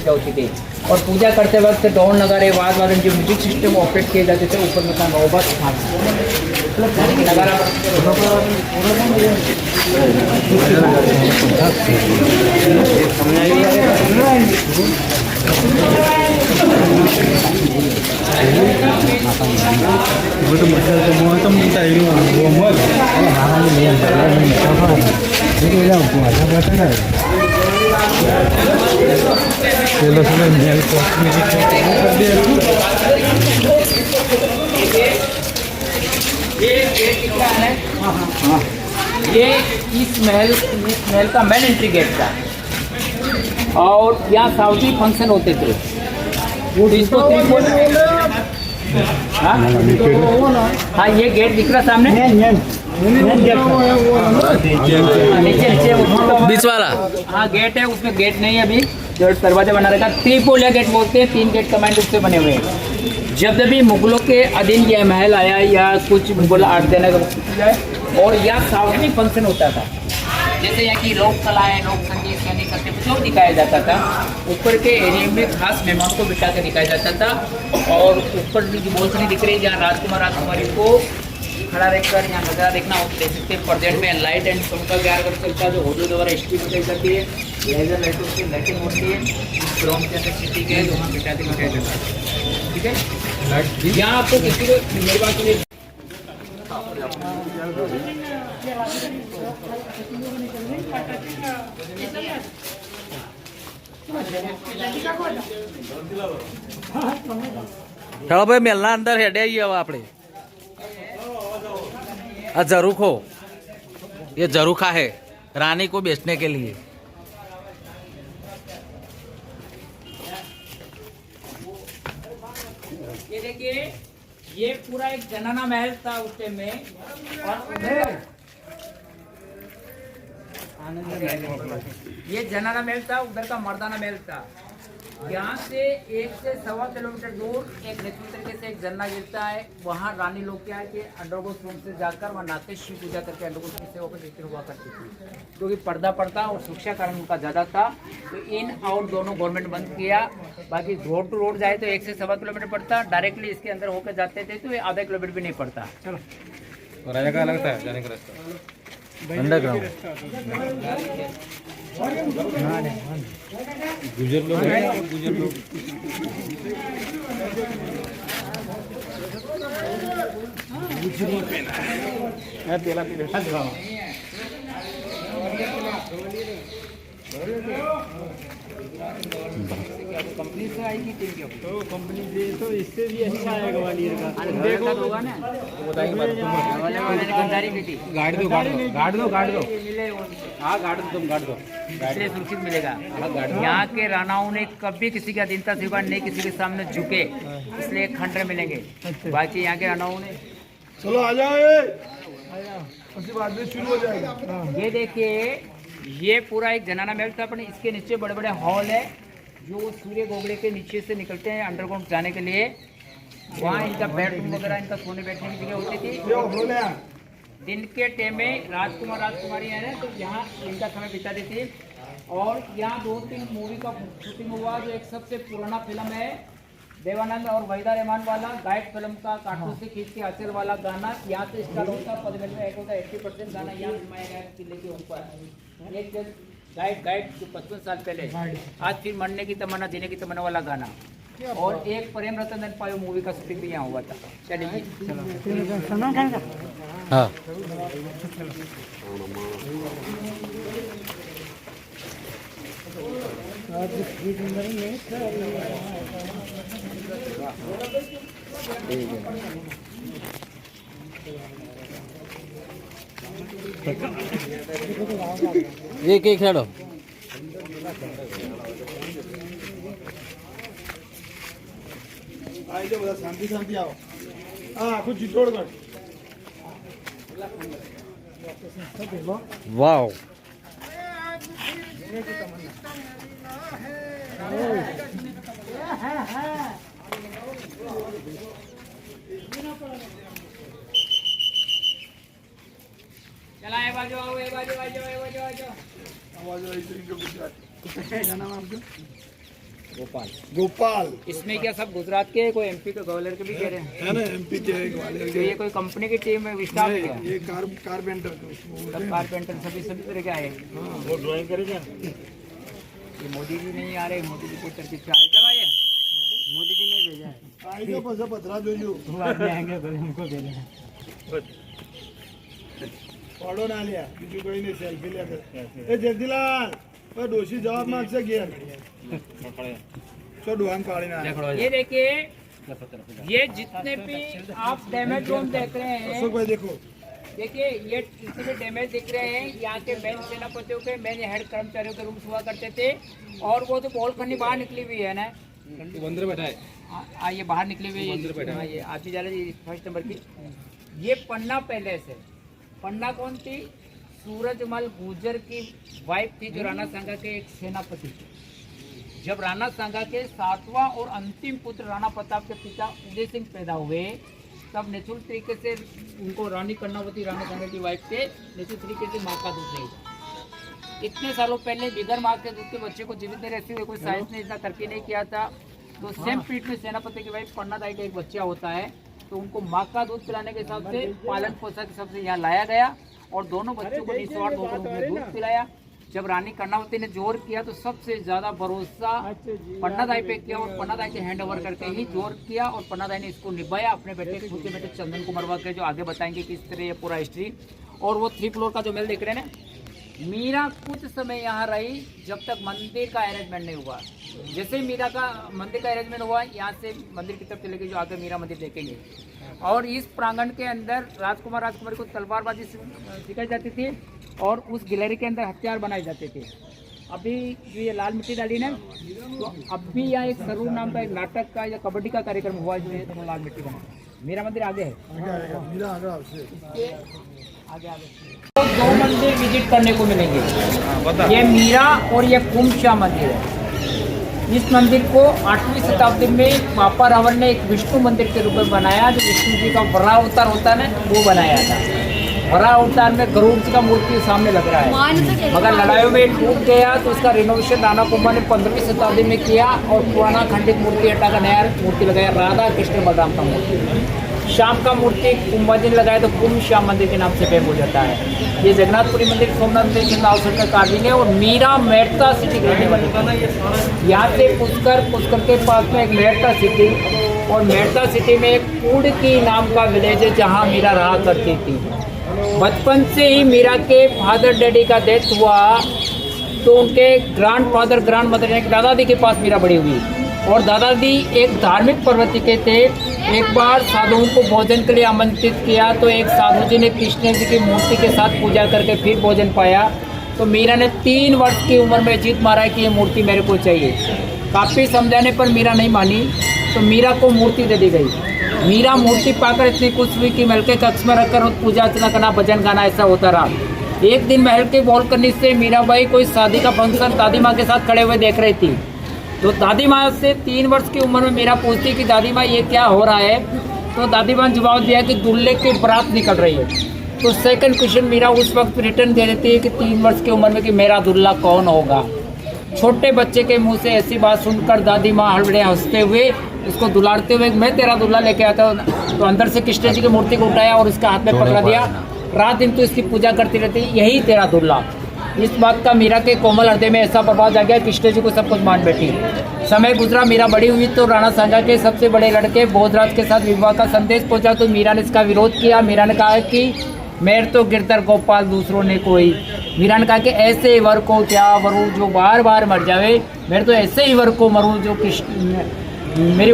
पूजा होती थी। और पूजा करते वक्त ढोल नगाड़े वाद वादन जो म्यूजिक सिस्टम ऑपरेट किए जाते थे, ऊपर में था नौबत नगाड़ा। ये इस महल का मेन एंट्री गेट था और यहाँ साउदी फंक्शन होते थे। इसको हाँ ये गेट दिख रहा सामने नीचे बीच वाला हाँ गेट है, उसमें गेट नहीं है अभी, जो दरवाजा बना रखा त्रिपोलिया गेट बोलते हैं। 3 गेट कमांड उससे बने हुए हैं। जब भी मुगलों के अधीन यह महल आया या कुछ मुगल आर्ट देने का और यहाँ सार्वजनिक फंक्शन होता था, जैसे यहाँ की लोक कलाएं, लोक संगीत, सैनिक करते जो दिखाया जाता था। ऊपर के एरिया में खास मेहमान को बिठा कर दिखाया जाता था और ऊपर जो बोलती दिख रही है जहाँ राजकुमार राजकुमारी को खड़ा रहकर यहाँ नज़ारा देखना हो देख सकते हैं। प्रेजेंट में लाइट एंड साउंड का ग्यारह कर चलता है, जो होटल द्वारा स्ट्रीम करती है, लेजर लाइटों से लाइटिंग होती है, क्रोम के अंदर सिटी के वहाँ बिठाते बिठाया जाता है। ठीक है, यहाँ आपको किसी को मेरे बात के लिए चलो भाई मेलना अंदर हेडे आइए अब आपने जरूखो, ये जरूखा है रानी को बेचने के लिए। ये देखिए, ये पूरा एक जनाना महल था उस टाइम में और ये जनाना महल था, उधर का मर्दाना महल था। यहाँ से 1 से 1.25 किलोमीटर दूर एक नेचुरल तरीके से एक झरना गिरता है। वहाँ रानी लोग क्या है कि अंडरग्राउंड रूम से जाकर वहाँ नाते शिव पूजा करके अंडरग्राउंड की सेवा करते हुआ करती थी, क्योंकि पर्दा पड़ता और सुरक्षा कारण उनका ज़्यादा था। तो इन आउट दोनों गवर्नमेंट बंद किया। बाकी रोड टू रोड जाए तो 1 से 1.25 किलोमीटर पड़ता, डायरेक्टली इसके अंदर होकर जाते थे तो आधा किलोमीटर भी नहीं पड़ता। चलो राजा का लगता है जाने का रास्ता अंडरग्राउंड गुजर लोग कंपनी से आएगी तो कंपनी से तो इससे भी अच्छा है ग्वालियर का। देखो होगा ना गाड़ी दो हाँ गाड़ी दो तुम गाड़ी दो इसलिए सुरक्षित मिलेगा। यहाँ के रानाओं ने कभी किसी का अधीनता स्वीकार नहीं, किसी के सामने झुके, इसलिए खंडर मिलेंगे। बाकी यहाँ के रानाओं ने चलो आ जाओ, उसी बाद में शुरू हो जाएगा। ये देखिए, ये पूरा एक जनाना महल था, अपने इसके नीचे बड़े बड़े हॉल है जो सूर्य गोगड़े के नीचे से निकलते हैं अंडरग्राउंड जाने के लिए। वहाँ इनका बेडरूम वगैरह, इनका सोने बैठने की जगह होती थी। दिन के टाइम में राजकुमार राजकुमारी है ना, तो यहाँ इनका समय बिताती थी। और यहाँ 2-3 मूवी का शूटिंग हुआ, जो एक सबसे पुराना फिल्म है देवानंद और वहीदा रहमान वाला गाइड फिल्म का कार्टून से खींच के आचल वाला गाना यहाँ से स्टार्ट होता है। 15 मिनट में एक होता है, 80% गाना यहाँ घुमाया गया किले के ऊपर। एक गाइड जो 55 साल पहले, आज फिर मरने की तमन्ना जीने की तमन्ना वाला गाना। और एक प्रेम रतन धन पायो मूवी का शूटिंग भी यहाँ हुआ था। चलिए सलमान खान का हाँ एक एक खेलो शांति शांति आओ। हाँ कुछ चित्तौड़गढ़ वाओ चला ए बाजू आओ, ए बाजू आवाज आई थी जो गुजरात क्या नाम आपका? गोपाल। गोपाल इसमें क्या सब गुजरात के, कोई एमपी के ग्वालियर के भी कह रहे हैं? है ना, एमपी के ग्वालियर तो ये के। कोई कंपनी की टीम है, स्टाफ है क्या? ये कारपेंटर को सब कारपेंटर सभी तरह के आए। वो ड्राइंग करेगा। ये मोदी जी नहीं आ रहे, मोदी जी को तरफ से आए कब आए? मोदी जी ने भेजा है। आएगा बस पतरा जोजो बाद में आएंगे, बोले हमको भेजा है। फोटो ना लिया, બીજું કોઈ નહીં, સેલ્ફી લે એ જયદીલાલ ઓય ડોશી જવાબ માંગશે ઘેર છો ડોહાન કાઢીને આયા। ये देखिए, ये जितने भी आप डैमेज जोन देख रहे हैं, અશોકભાઈ देखो, देखिए ये जितने भी डैमेज दिख रहे हैं, यहाँ के मेन सेनापतियों के मेन हेड कर्मचारियों के रूम्स हुआ करते थे। और वो जो बॉल खन्नी बाहर निकली हुई है ना, बंदर बैठा है। ये बाहर निकली हुई है, ये आती जा रही फर्स्ट नंबर की। ये पन्ना पैलेस है। पन्ना कौन थी? सूरजमल गुर्जर की वाइफ थी, जो राणा सांगा के एक सेनापति थे। जब राणा सांगा के 7वां और अंतिम पुत्र राणा प्रताप के पिता उदय सिंह पैदा हुए, तब नेचुरल तरीके से उनको रानी कर्णावती राणा सांगा की वाइफ थे, नेचुरल तरीके से माँ का दूध नहीं था। इतने सालों पहले बिगर माँ के दूध के बच्चे को जीवित नहीं रहते हुए कोई साइंस ने इतना तरक्की नहीं किया था। तो सेम पीठ में सेनापति की वाइफ पन्नादाई का एक बच्चा होता है, तो उनको माँ का दूध पिलाने के हिसाब से पालन पोषण के हिसाब से यहाँ लाया गया और दोनों बच्चों को निस्वार्थ होकर उन्हें दूध पिलाया। जब रानी कर्णावती ने जोर किया तो सबसे ज्यादा भरोसा पन्नादाई पे किया और पन्नादाई के हैंड ओवर करके ही जोर किया और पन्नादाई ने इसको निभाया अपने बेटे, खुद के बेटे चंदन कुमार के, जो आगे बताएंगे किस तरह ये पूरा हिस्ट्री। और वो 3 फ्लोर का जो महल देख रहे हैं ना, मीरा कुछ समय यहाँ रही जब तक मंदिर का अरेंजमेंट नहीं हुआ। जैसे ही मीरा का मंदिर का अरेंजमेंट हुआ, यहाँ से मंदिर की तरफ चले गए, जो आगे मीरा मंदिर देखेंगे। और इस प्रांगण के अंदर राजकुमारी को तलवारबाजी सिखाई जाती थी और उस गैलरी के अंदर हथियार बनाए जाते थे। अभी जो ये लाल मिट्टी डाली ना, तो अब भी यहाँ एक सरूर नाम का एक नाटक का या कबड्डी का कार्यक्रम हुआ, जो है तो लाल मिट्टी बना। मेरा मंदिर आगे है, मीरा आगे आपसे आगे तो 2 मंदिर विजिट करने को मिलेंगे। ये मीरा और ये कुंभशाह मंदिर है। इस मंदिर को 8वीं शताब्दी में पापा रावण ने एक विष्णु मंदिर के रूप में बनाया, जो विष्णु जी का वराह अवतार होता है ना, वो बनाया था। वराह अवतार में गरुड़ जी का मूर्ति सामने लग रहा है, मगर लड़ाइयों में टूट गया तो उसका रिनोवेशन राणा कुंभा ने 15वीं शताब्दी में किया और पुराना खंडित मूर्ति हटाकर नया मूर्ति लगाया, राधा कृष्ण बलराम का मूर्ति। शाम का मूर्ति कुंभाजी ने लगाया तो कुंभ श्याम मंदिर के नाम से फेम हो जाता है। ये जगन्नाथपुरी मंदिर सोमनाथ मंदिर के नाम से कार्विंग है और मीरा मेड़ता सिटी रहने वाली। यहाँ से पुष्कर के पास में एक मेड़ता सिटी, और मेड़ता सिटी में एक कुड़की नाम का विलेज है जहाँ मीरा रहा करती थी। बचपन से ही मीरा के फादर डैडी का डेथ हुआ तो उनके ग्रांड फादर ग्रांड मदर यानी दादाजी के पास मीरा बड़ी हुई। और दादाजी एक धार्मिक प्रवृत्ति के थे। एक बार साधुओं को भोजन के लिए आमंत्रित किया तो एक साधु जी ने कृष्ण जी की मूर्ति के साथ पूजा करके फिर भोजन पाया। तो मीरा ने 3 वर्ष की उम्र में जिद मारा कि ये मूर्ति मेरे को चाहिए। काफ़ी समझाने पर मीरा नहीं मानी तो मीरा को मूर्ति दे दी गई। मीरा मूर्ति पाकर इतनी खुश हुई कि महल के कक्ष में रखकर पूजा अर्चना करना, भजन गाना ऐसा होता रहा। एक दिन महल के बालकनी से मीराबाई कोई शादी का फंक्शन दादी माँ के साथ खड़े हुए देख रही थी। तो दादी माँ से 3 वर्ष की उम्र में मीरा पूछती कि दादी माँ ये क्या हो रहा है। तो दादी माँ ने जवाब दिया कि दूल्हे की बारात निकल रही है। तो सेकंड क्वेश्चन मीरा उस वक्त रिटर्न दे देती है कि 3 वर्ष की उम्र में कि मेरा दूल्हा कौन होगा। छोटे बच्चे के मुंह से ऐसी बात सुनकर दादी माँ हड़बड़े हंसते हुए उसको दुलारते हुए मैं तेरा दूल्हा लेके आता हूँ। तो अंदर से कृष्ण जी की मूर्ति को उठाया और उसका हाथ में पकड़ा दिया। रात दिन तो इसकी पूजा करती रहती, यही तेरा दूल्हा। इस बात का मीरा के कोमल हृदय में ऐसा प्रभाव जा गया, कृष्ण जी को सब कुछ मान बैठी। समय गुजरा, मीरा बड़ी हुई तो राणा सांगा के सबसे बड़े लड़के भोजराज के साथ विवाह का संदेश पहुंचा। तो मीरा ने इसका विरोध किया। मीरा ने कहा कि मेरे तो गिरधर गोपाल दूसरों ने कोई। मीरा ने कहा कि ऐसे वर को क्या वरू जो बार बार मर जावे, मेरे तो ऐसे ही वर को मरूँ जो कृष्ण मेरी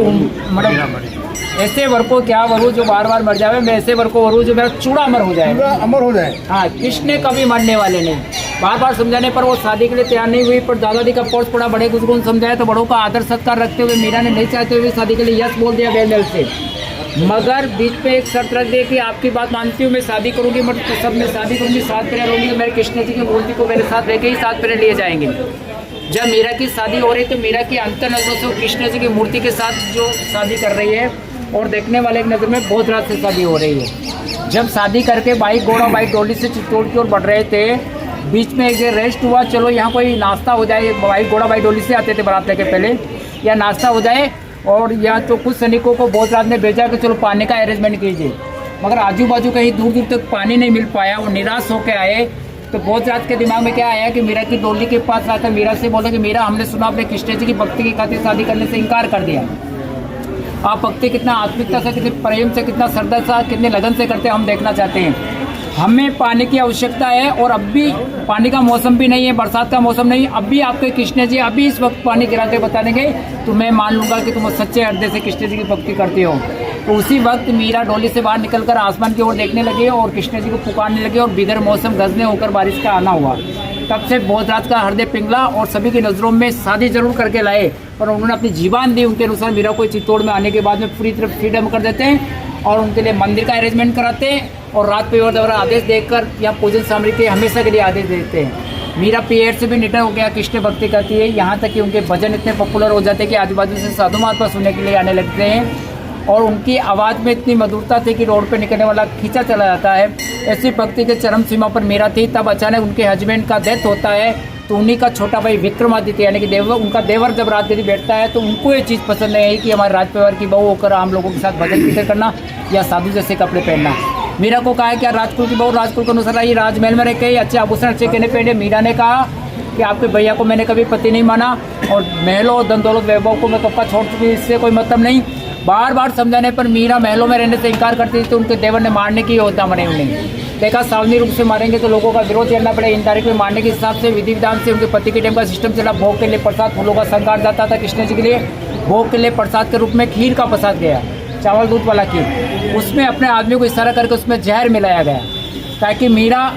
ऐसे वर को क्या वरू जो बार बार मर जावे, मैं ऐसे वर को वरू जो मेरा चूड़ा अमर हो जाए, अमर हो जाए। हाँ, कृष्ण कभी मरने वाले नहीं। बार बार समझाने पर वो शादी के लिए तैयार नहीं हुई। पर दादाजी का पोर्स पड़ा, बड़े बुजुर्गों ने समझाया तो बड़ों का आदर सत्कार रखते हुए मीरा ने नहीं चाहते हुए शादी के लिए यस बोल दिया बेमेल से। मगर बीच में एक शर्त रख दी कि आपकी बात मानती हूँ, मैं शादी करूँगी, मतलब सब मैं शादी करूँगी, 7 फेरे रहूँगी, मेरे कृष्ण जी की मूर्ति को मेरे साथ लेके ही 7 फेरे लिए जाएंगे। जब मीरा की शादी हो रही तो मीरा की अंतर नजरों से कृष्ण जी की मूर्ति के साथ जो शादी कर रही है और देखने वाले की नज़र में बहुत रात से शादी हो रही है। जब शादी करके बाइक घोड़ा बाइक डोली से चित्तौड़ की ओर बढ़ रहे थे, बीच में एक रेस्ट हुआ, चलो यहाँ कोई नाश्ता हो जाए। बाइक घोड़ा बाइक डोली से आते थे बारात लेके पहले। या नाश्ता हो जाए, और या तो कुछ सैनिकों को बहुत रात में भेजा कि चलो पानी का अरेंजमेंट कीजिए, मगर आजू बाजू कहीं दूर दूर तक पानी नहीं मिल पाया। वो निराश होकर आए। तो बहुत रात के दिमाग में क्या आया कि मीरा की डोली के पास आकर मीरा से बोला कि मीरा, हमने सुना आपने कृष्ण जी की भक्ति की खातिर शादी करने से इनकार कर दिया। आप भक्ति कितना आत्मिकता से, कितने प्रेम से, कितना श्रद्धा से, कितने लगन से करते हैं, हम देखना चाहते हैं। हमें पानी की आवश्यकता है, और अब भी पानी का मौसम भी नहीं है, बरसात का मौसम नहीं, अब भी आपके कृष्ण जी अभी इस वक्त पानी गिरा के बता देंगे तो मैं मान लूंगा कि तुम सच्चे हृदय से कृष्ण जी की भक्ति करते हो। तो उसी वक्त मीरा डोली से बाहर निकलकर आसमान की ओर देखने लगी और कृष्ण जी को पुकारने लगी, और बिगर मौसम गजने होकर बारिश का आना हुआ। तब से बहुत रात का हृदय पिघला और सभी की नज़रों में शादी जरूर करके लाए, और उन्होंने अपनी जीवान दी। उनके अनुसार मीरा को चित्तौड़ में आने के बाद में पूरी तरफ फ्रीडम कर देते हैं, और उनके लिए मंदिर का अरेंजमेंट कराते हैं, और रात पे और द्वारा आदेश देकर यहाँ पूजन सामग्री के हमेशा के लिए आदेश देते हैं। मीरा पीएड से भी निडर हो गया, कृष्ण भक्ति करती है, यहाँ तक कि उनके भजन इतने पॉपुलर हो जाते हैं कि आजू बाजू से साधु महात्मा सुनने के लिए आने लगते हैं, और उनकी आवाज़ में इतनी मधुरता थी कि रोड पे निकलने वाला खींचा चला जाता है। ऐसी भक्ति के चरम सीमा पर मीरा थी। तब अचानक उनके हस्बैंड का डेथ होता है, तो उन्हीं का छोटा भाई विक्रमादित्य यानी कि देवर, उनका देवर जब राजगद्दी बैठता है तो उनको ये चीज़ पसंद नहीं आई कि हमारे राज परिवार की बहू होकर आम लोगों के साथ भजन कीर्तन करना या साधु जैसे कपड़े पहनना। मीरा को कहा कि राजकुल की बहू राजकुल के अनुसार आई, राजमहल में रह के अच्छे आभूषण अच्छे कहने पहने। मीरा ने कहा कि आपके भैया को मैंने कभी पति नहीं माना, और महलों और धन दौलत वैभव को मैं कब छोड़ चुकी, इससे कोई मतलब नहीं। बार बार समझाने पर मीरा महलों में रहने से इनकार करती थी, तो उनके देवर ने मारने की योजना बनाई। उन्हें देखा सावधानी रूप से मारेंगे तो लोगों का विरोध करना पड़े, इनडायरेक्ट में मारने के हिसाब से विधि विधान से उनके पति के टाइम का सिस्टम चला। भोग के लिए प्रसाद फूलों का संकार जाता था कृष्ण जी के लिए। भोग के लिए प्रसाद के रूप में खीर का प्रसाद गया, चावल दूध वाला खीर, उसमें अपने आदमी को इशारा करके उसमें जहर मिलाया गया, ताकि मीरा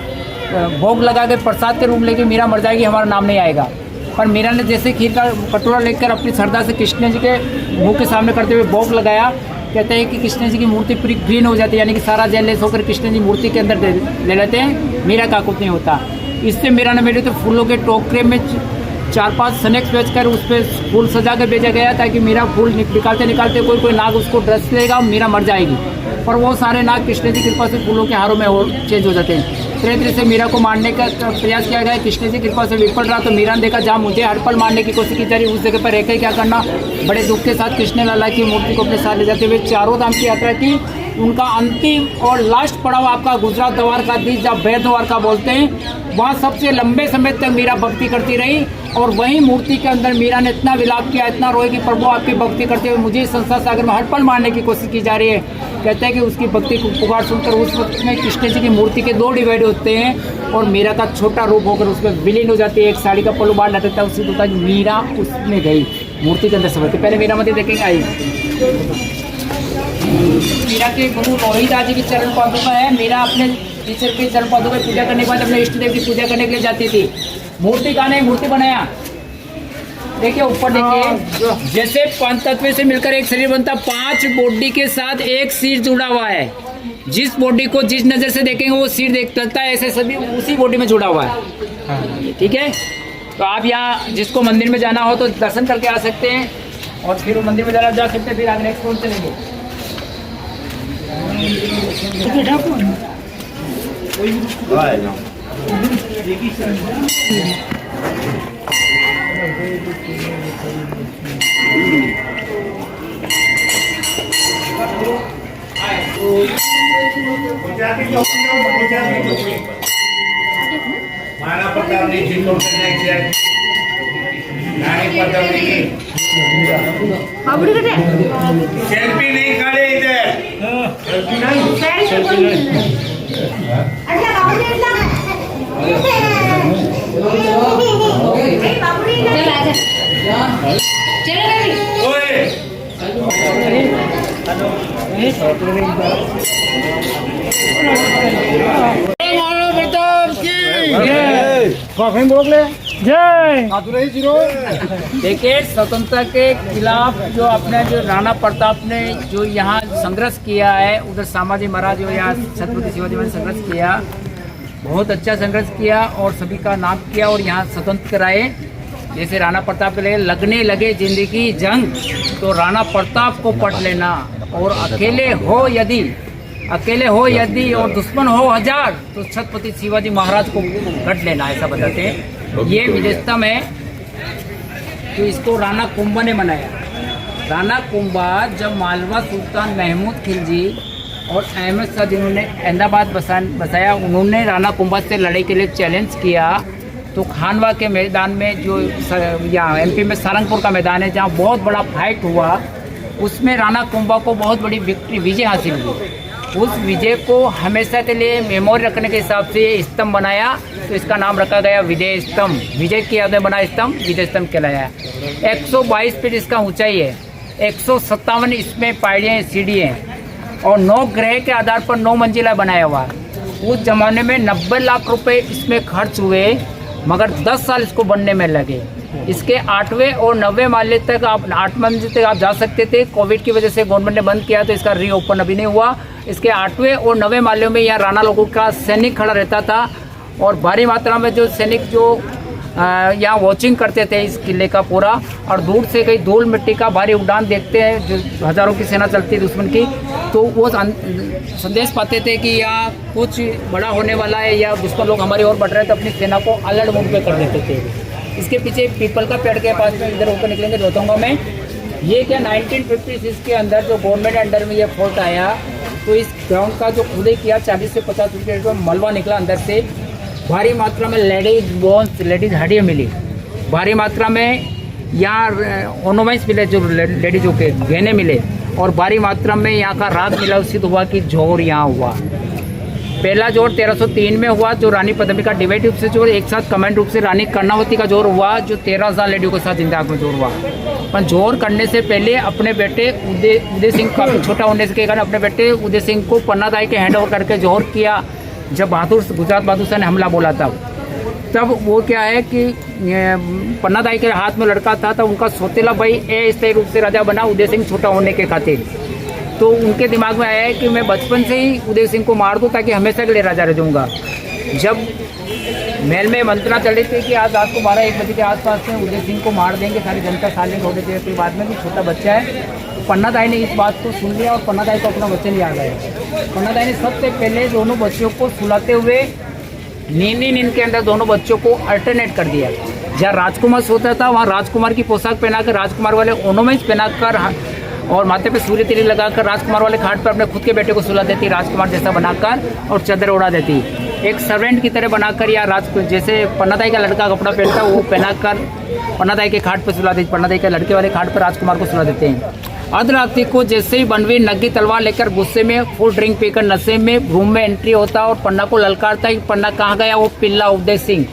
भोग लगा के प्रसाद के रूप लेके मीरा मर जाएगी, हमारा नाम नहीं आएगा। पर मीरा ने जैसे खीर का कटोरा लेकर अपनी श्रद्धा से कृष्ण जी के मुंह के सामने करते हुए भोग लगाया, कहते हैं कि कृष्ण जी की मूर्ति पूरी ग्रीन हो जाती है, यानी कि सारा जल लेस होकर कृष्ण जी मूर्ति के अंदर ले लेते हैं। मीरा का कुछ नहीं होता। इससे मीरा ने मेरे तो फूलों के टोकरे में 4-5 स्नैक्स बेचकर उस पर फूल सजा कर भेजा गया, ताकि मीरा फूल निकालते निकालते कोई नाग उसको ड्रेस लेगा, मीरा मर जाएगी। पर वो सारे नाग कृष्ण जी की कृपा से फूलों के हारों में चेंज हो जाते हैं। तरह तरह से मीरा को मारने का प्रयास किया गया। कृष्ण जी की कृपा से विफल रहा, तो मीरा ने देखा जहाँ मुझे हर पल मारने की कोशिश की जा रही, उस जगह पर रहकर क्या करना। बड़े दुख के साथ कृष्ण लाला की मूर्ति को अपने साथ ले जाते हुए चारों धाम की यात्रा की। उनका अंतिम और लास्ट पड़ाव आपका गुजरात द्वारकाधीश, जब बेट द्वारका बोलते हैं, वहाँ सबसे लंबे समय तक मीरा भक्ति करती रही। और वही मूर्ति के अंदर मीरा ने इतना विलाप किया, इतना रोए कि प्रभु आपकी भक्ति करते हुए मुझे संसार सागर में हर पल मारने की कोशिश की जा रही है। कहते हैं कि उसकी भक्ति को पुकार सुनकर उस वक्त में कृष्ण जी की मूर्ति के 2 डिवाइड होते हैं, और मीरा का छोटा रूप होकर उसमें विलीन हो जाती है। एक साड़ी का पल्लू बाहर लटकता है, उसी दुकान मीरा उसमें गई मूर्ति के अंदर समझते। पहले मीरा मंदिर देखेंगे आई। मीरा के गुरु रोहिदास जी की चरण पादुका है। मीरा अपने टीचर के चरण पादुका पूजा करने के बाद अपने इष्ट देव की पूजा करने के लिए जाती थी। मूर्ति का नहीं, मूर्ति बनाया, देखिए ऊपर देखिए, जैसे 5 तत्व से मिलकर एक शरीर बनता, 5 बॉडी के साथ एक सिर जुड़ा हुआ है। जिस बॉडी को जिस नजर से देखेंगे वो सिर देख लगता है, ऐसे सभी उसी बॉडी में जुड़ा हुआ है। ठीक है, तो आप यहाँ जिसको मंदिर में जाना हो तो दर्शन करके आ सकते हैं, और फिर मंदिर में जा सकते हैं। फिर आगे नेक्स्ट कौन चलेंगे? माना प्रताप ने जिनको किया सेल्फी नहीं काढे इथे देखिए, स्वतंत्रता के खिलाफ जो अपने जो राणा प्रताप ने जो यहाँ संघर्ष किया है, उधर संभाजी महाराज जो यहाँ छत्रपति शिवाजी महाराज संघर्ष किया, बहुत अच्छा संघर्ष किया और सभी का नाम किया और यहाँ स्वतंत्र कराए। जैसे राणा प्रताप के लिए लगने लगे जिंदगी जंग, तो राणा प्रताप को पढ़ लेना, और अकेले हो यदि और दुश्मन हो 1000 तो छत्रपति शिवाजी महाराज को गढ़ लेना, ऐसा बताते हैं। ये विशेषता में तो इसको राणा कुंभा ने बनाया। राणा कुंभा जब मालवा सुल्तान महमूद खिलजी और अहमद शाह जिन्होंने अहमदाबाद बसाया, उन्होंने राणा कुंभा से लड़ाई के लिए चैलेंज किया। तो खानवा के मैदान में जो यहाँ MP में सारंगपुर का मैदान है जहाँ बहुत बड़ा फाइट हुआ, उसमें राणा कुंभा को बहुत बड़ी विजय हासिल हुई। उस विजय को हमेशा के लिए मेमोरी रखने के हिसाब से ये स्तंभ बनाया, तो इसका नाम रखा गया विजय स्तंभ। विजय की याद में बना स्तंभ विजय स्तंभ कहलाया। 122 फीट इसका ऊंचाई है, 157 इसमें पायड़ियाँ सीढ़ी हैं और 9 ग्रह के आधार पर 9 मंजिला बनाया हुआ। उस जमाने में 90 लाख रुपए इसमें खर्च हुए, मगर 10 साल इसको बनने में लगे। इसके 8वें और 9वें माले तक आप 8 मंजिल तक आप जा सकते थे। कोविड की वजह से गवर्नमेंट ने बंद किया तो इसका रीओपन अभी नहीं हुआ। इसके 8वें और 9वें माले में यहाँ राणा लोगों का सैनिक खड़ा रहता था और भारी मात्रा में जो सैनिक जो यहाँ वॉचिंग करते थे इस किले का पूरा, और दूर से कई धूल मिट्टी का भारी उड़ान देखते हैं जो हज़ारों की सेना चलती है दुश्मन की, तो वो संदेश पाते थे कि यहाँ कुछ बड़ा होने वाला है या दुश्मन लोग हमारी ओर बढ़ रहे हैं, तो अपनी सेना को अलर्ट मोड पे कर देते थे। इसके पीछे पीपल का पेड़ के पास में इधर होकर निकलेंगे रोहतांगा में, ये क्या 1956 के अंदर जो गवर्नमेंट अंडर में ये फोर्ट आया, तो इस ग्राउंड का जो खुदाई किया 40 से 50 फीट में मलबा निकला अंदर से। भारी मात्रा में लेडीज बोन्स, लेडीज हड्डियाँ मिली, भारी मात्रा में यहाँ ऑर्नामेंट्स मिले जो लेडीजों के गहने मिले, और भारी मात्रा में यहाँ का राग मिला। सिद्ध हुआ कि जोर यहाँ हुआ। पहला जोर 1303 में हुआ, जो रानी पद्मिनी का डिवाइड रूप से जोर एक साथ कमेंट रूप से रानी कर्णावती का जोर हुआ, जो 13,000 लेडियों के साथ इंतजाम में जोर हुआ। पर जोर करने से पहले अपने बेटे उदय सिंह, काफ़ी छोटा होने के कारण अपने बेटे उदय सिंह को पन्नादाई के हैंड ओवर करके जोर किया। जब गुजरात बहादुर शाह ने हमला बोला तब वो क्या है कि पन्नादाई के हाथ में लड़का था, तो उनका सौतेला भाई अस्थायी रूप से राजा बना उदय सिंह छोटा होने के खातिर। तो उनके दिमाग में आया है कि मैं बचपन से ही उदय सिंह को मार दूं ताकि हमेशा के लिए राजा रह जाऊंगा। जब महल में मंत्रणा चल रही थी कि आज रात को 12-1 बजे के आसपास में उदय सिंह को मार देंगे, सारी जनता साइलेंट हो गई थी। बाद में भी छोटा बच्चा है, पन्नादाई ने इस बात को सुन लिया और पन्नादाई को अपना वचन याद आया। पन्नादाई ने सबसे पहले दोनों बच्चों को सुलाते हुए नींद के अंदर दोनों बच्चों को अल्टरनेट कर दिया। जहाँ राजकुमार सोता था वहाँ राजकुमार की पोशाक पहनाकर, राजकुमार वाले ऑर्नामेंट्स पहनाकर और माथे पे सूर्य तिलक लगाकर राजकुमार वाले खाट पर अपने खुद के बेटे को सुला देती, राजकुमार जैसा बनाकर, और चादर उड़ा देती। एक सर्वेंट की तरह बनाकर या जैसे पन्नादाई का लड़का कपड़ा पहनता वो पहनाकर पन्नादाई के खाट पर सुला देती। पन्नादाई के लड़के वाले खाट पर राजकुमार को सुला देते हैं। अर्धरात्रि को जैसे ही बनवीर नंगी तलवार लेकर गुस्से में फुल ड्रिंक पीकर नशे में रूम में एंट्री होता और पन्ना को ललकारता है, पन्ना कहाँ गया वो पिल्ला उदय सिंह।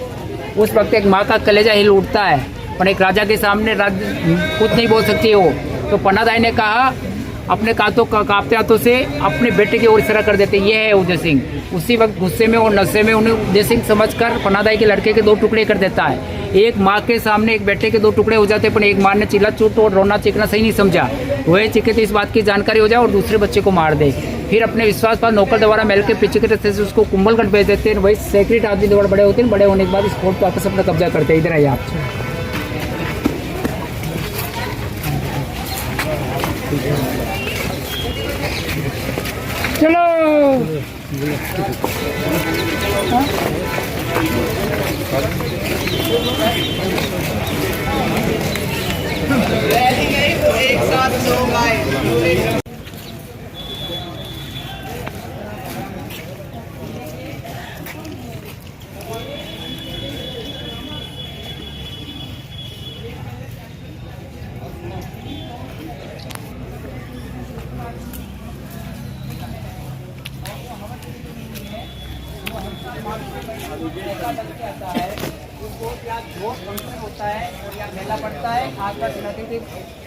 उस वक्त एक माँ का कलेजा हिल उठता है, पर एक राजा के सामने कुछ नहीं बोल सकती वो। तो पन्नादाई ने कहा, अपने कांपते हाथों से अपने बेटे की ओर इशारा कर देते, ये है उदय सिंह। उसी वक्त गुस्से में और नशे में उन्हें उदय सिंह समझकर पन्नादाई के लड़के के 2 टुकड़े कर देता है। एक माँ के सामने एक बेटे के 2 टुकड़े हो जाते, पर एक माँ ने चिल्ला चूट और रोना चीखना सही नहीं समझा। रोए चीखे तो इस बात की जानकारी हो जाए और दूसरे बच्चे को मार दे। फिर अपने विश्वास पर नौकर द्वारा महल के पीछे के रास्ते से उसको कुंभलगढ़ भेज देते हैं। वही सेक्रेट आदमी द्वारा बड़े होते हैं, बड़े होने के बाद इस फोर्ट पर वापस अपना कब्जा करते हैं। इधर आइए आप। चलो एक साथ लोग आए। होता है और यहाँ मेला पड़ता है। आसपास इलाके के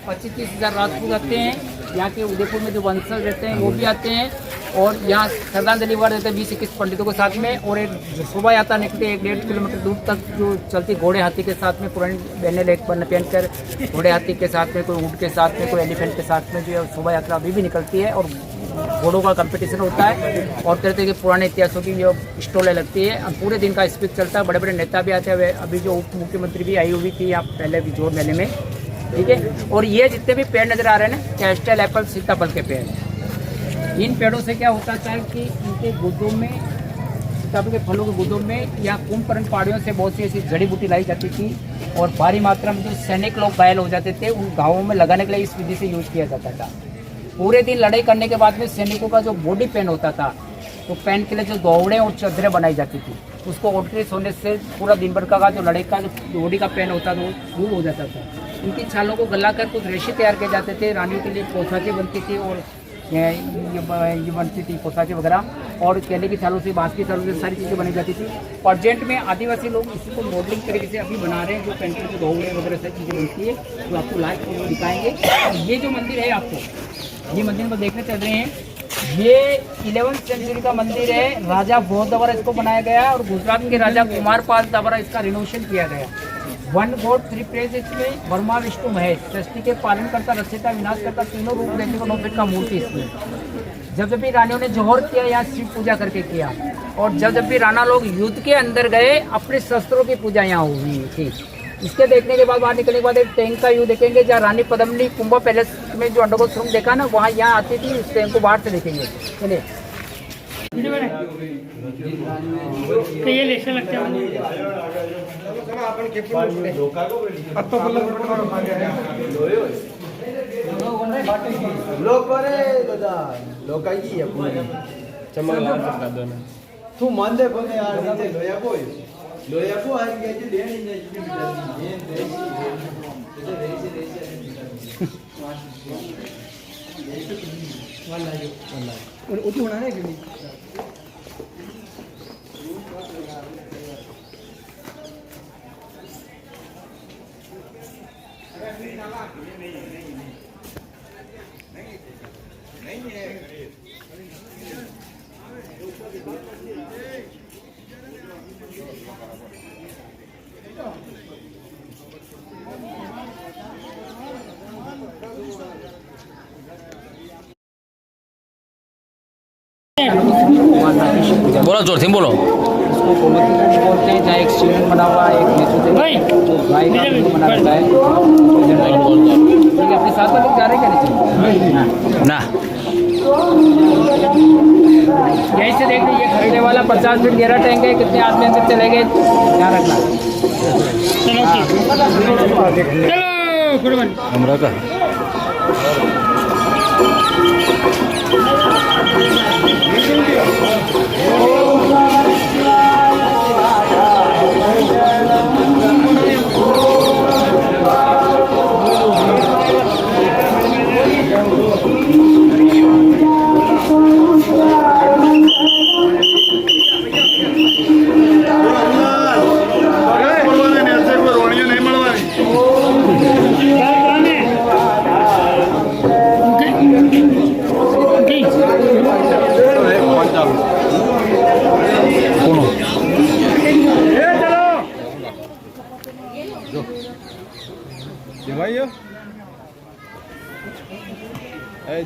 25-30 हज़ार राजपूत आते हैं। यहाँ के उदयपुर में जो वंशज रहते हैं वो भी आते हैं, और यहाँ श्रद्धांजलि वार देते हैं 20-21 पंडितों के साथ में। और एक शोभा यात्रा निकलती है 1-1.5 किलोमीटर दूर तक, जो चलती घोड़े हाथी के साथ में, पुरानी बहने लेक पर पहन कर घोड़े हाथी के साथ में, कोई ऊँट के साथ में, कोई एलिफेंट के साथ में, जो शोभा यात्रा अभी भी निकलती है। और घोड़ों का कंपटीशन होता है और तरह तरह के पुराने इतिहासों की जो स्टॉलें लगती है। और पूरे दिन का स्पीच चलता है, बड़े बड़े नेता भी आते हैं। अभी जो उप मुख्यमंत्री भी आई हुई थी यहाँ पहले बिजोर मेले में, ठीक है। और ये जितने भी पेड़ नज़र आ रहे हैं ना, कैस्टल एप्पल सीताफल के पेड़, इन पेड़ों से क्या होता था कि इनके गुद्दों में सीताफल के फलों के गुदों में या कुंभकर्ण पहाड़ियों से बहुत सी ऐसी जड़ी बूटी लाई जाती थी और भारी मात्रा में जो सैनिक लोग घायल हो जाते थे उन घावों में लगाने के लिए इस विधि से यूज किया जाता था। पूरे दिन लड़ाई करने के बाद में सैनिकों का जो बॉडी पेन होता था तो पेन के लिए जो दौड़े और चादरें बनाई जाती थी उसको ओटरी सोने से पूरा दिन भर का जो लड़ाई का जो बॉडी का पेन होता था वो दूर हो जाता था। इनकी छालों को गलाकर कुछ रेशे तैयार किए जाते थे, रानियों के लिए पोशाकें बनती थी और ये बनती थी पोशाकें वगैरह, और केले की छालों से, बांस की छालों से सारी चीज़ें बनाई जाती थी। प्रेजेंट में आदिवासी लोग इसी को मॉडलिंग तरीके से अभी बना रहे हैं, जो पेंटिंग के दौड़े वगैरह सब चीज़ें बनती है जो आपको लाइव दिखाएंगे। ये जो मंदिर है आपको, ये मंदिर में देखने चल रहे हैं, ये 11वीं सेंचुरी का मंदिर है। राजा भोज द्वारा इसको बनाया गया और गुजरात के राजा कुमारपाल द्वारा इसका रिनोवेशन किया गया। 1 गॉड 3 प्लेस इसमें ब्रह्मा विष्णु महेश सृष्टि के पालन करता, रचयिता, विनाश करता, तीनों रूप लेते हुए 9 फीट का मूर्ति इसमें। जब भी रानियों ने जौहर किया या शिव पूजा करके किया, और जब भी राणा लोग युद्ध के अंदर गए अपने शस्त्रों की पूजा यहाँ हुई थी। इसके देखने के बाद बाहर निकलने के बाद एक टैंक का व्यू देखेंगे, जहाँ रानी पद्मिनी कुंभा पैलेस में जो अंडरग्राउंड सुरंग देखा ना, वहाँ यहाँ आती थी। इस टैंक को बाहर से देखेंगे। चलिए ये लेसे लगते हैं तू मान दे बोले यार नीचे लोया को आएंगे जी लेनी नहीं और उठी होना है कि बोलो जोर से बोलो। इसको गोमती कुंड बोलते हैं, जहाँ एक शिवलिंग बना हुआ है, एक मेसू जो गाय का दूध बना रहता है। ठीक है, अपने साथ में लोग जा रहे क्या ना यहीं से देख लीजिए, खरीदने वाला 50 फीट गहरा टैंक है। कितने आदमी अंदर चले गए, ध्यान रखना। चलो कुर्बान हमरा का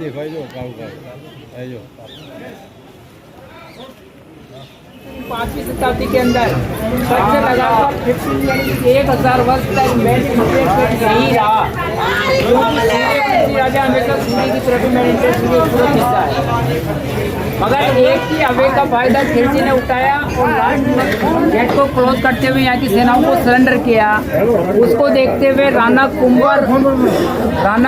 दिखाई जो काम कर जो 5वीं शताब्दी के अंदर सबसे लगातार 1000 वर्ष तक मेडिटेशन यही रहा। राजा हमेशा सूर्य की तरफ मेडिटेशन हिस्सा है, मगर एक ही अवे का फायदा खिलजी ने उठाया और लास्ट गेट को क्लोज करते हुए यहाँ की सेनाओं को सरेंडर किया। उसको देखते हुए राणा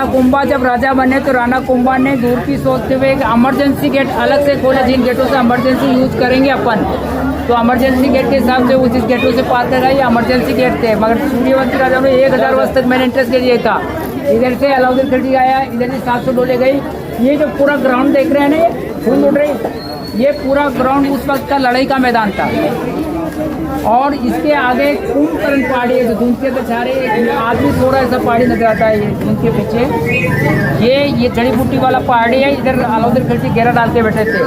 कुंभा जब राजा बने तो राणा कुंभा ने दूर की सोचते हुए एक इमरजेंसी गेट अलग से खोले, जिन गेटों से इमरजेंसी यूज करेंगे अपन, तो इमरजेंसी गेट के हिसाब से वो जिस गेटों से पार कर रहा है ये इमरजेंसी गेट थे। मगर सूर्यवंशी राजा ने 1000 वर्ष तक मैंने इंटरेस्ट के लिए था। इधर से अलाउद्दीन खिलजी आया, इधर से 700 डोले गई। ये जो पूरा ग्राउंड देख रहे हैं ना, खून उड़ रही, ये पूरा ग्राउंड उस वक्त का लड़ाई का मैदान था। और इसके आगे कुंभकर्ण पहाड़ी है, जो धुंध के बेचारे आदमी सो रहा है, ऐसा पहाड़ी नजर आता है। ये धुंध के पीछे ये जड़ी बूटी वाला पहाड़ी है। इधर अलाउद्दीन खिलजी घेरा डाल के बैठे थे।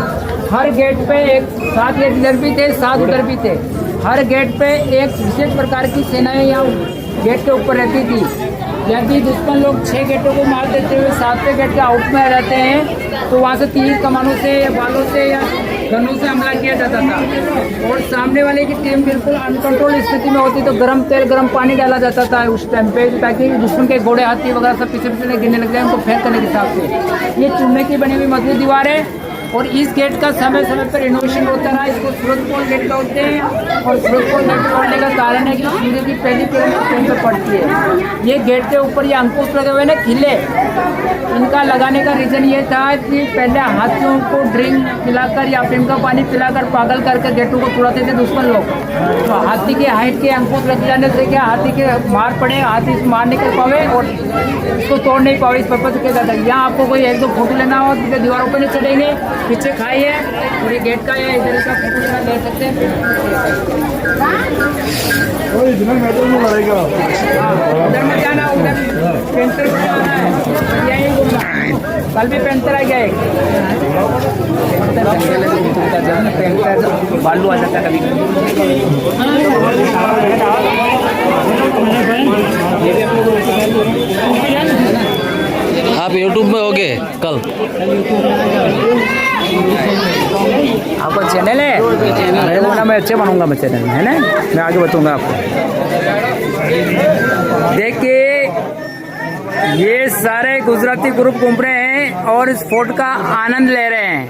हर गेट पे एक 7 गेट इधर भी थे, 7 उधर भी थे। हर गेट पे एक विशेष प्रकार की सेनाएं यहाँ गेट के ऊपर रहती थी। यदि दुश्मन लोग 6 गेटों को मार देते हुए 7वें गेट के आउट में रहते हैं तो वहाँ से तीर कमानों से या बालों से या गनों से हमला किया जाता था। और सामने वाले की टीम बिल्कुल अनकंट्रोल स्थिति में होती तो गर्म तेल गर्म पानी डाला जाता था उस टाइम पे, ताकि दुश्मन के घोड़े हाथी वगैरह सब पीछे गिरने लग जाए, उनको फेंक करने के हिसाब से। ये चूने की बनी हुई मजबूत दीवार है और इस गेट का समय समय पर रिनोवेशन होता रहा। इसको सूरजपोल गेट बोलते हैं और सूरजपोल गेट बोलने का कारण है कि सूर्य की पहली किरण स्क्रीन पर पड़ती है। ये गेट के ऊपर ये अंकुश लगे हुए ना खिले, इनका लगाने का रीज़न ये था कि पहले हाथियों को ड्रिंक पिलाकर या फिर इनका पानी पिलाकर पागल करके गेटों को तोड़ते थे दुश्मन लोग। तो हाथी के हाइट के अंकुश लग जाने से क्या हाथी के मार पड़े, हाथी मार नहीं कर पावे और इसको तोड़ नहीं पावे, इस पर्पज किया जाता है। यहाँ आपको कोई एक दो फोटो लेना हो तो दीवारों पर नहीं चढ़ेंगे, पीछे खाई है और ये गेट का है, इधर का फोटो लेना ले सकते हैं। इतना मैटर में लड़ेगा। उधर में जाना, उधर पेंटर को जाना है, यही घूमना। कल भी पेंटर आ गया एक पेंटर बालू आ जाता है कभी। आप यूट्यूब में होगे कल? आपका चैनल है? मेरे को ना, मैं अच्छे बनूंगा मैं चैनल में, है ना, मैं आगे बताऊंगा आपको। देखिए ये सारे गुजराती ग्रुप घूम रहे हैं और इस फोर्ट का आनंद ले रहे हैं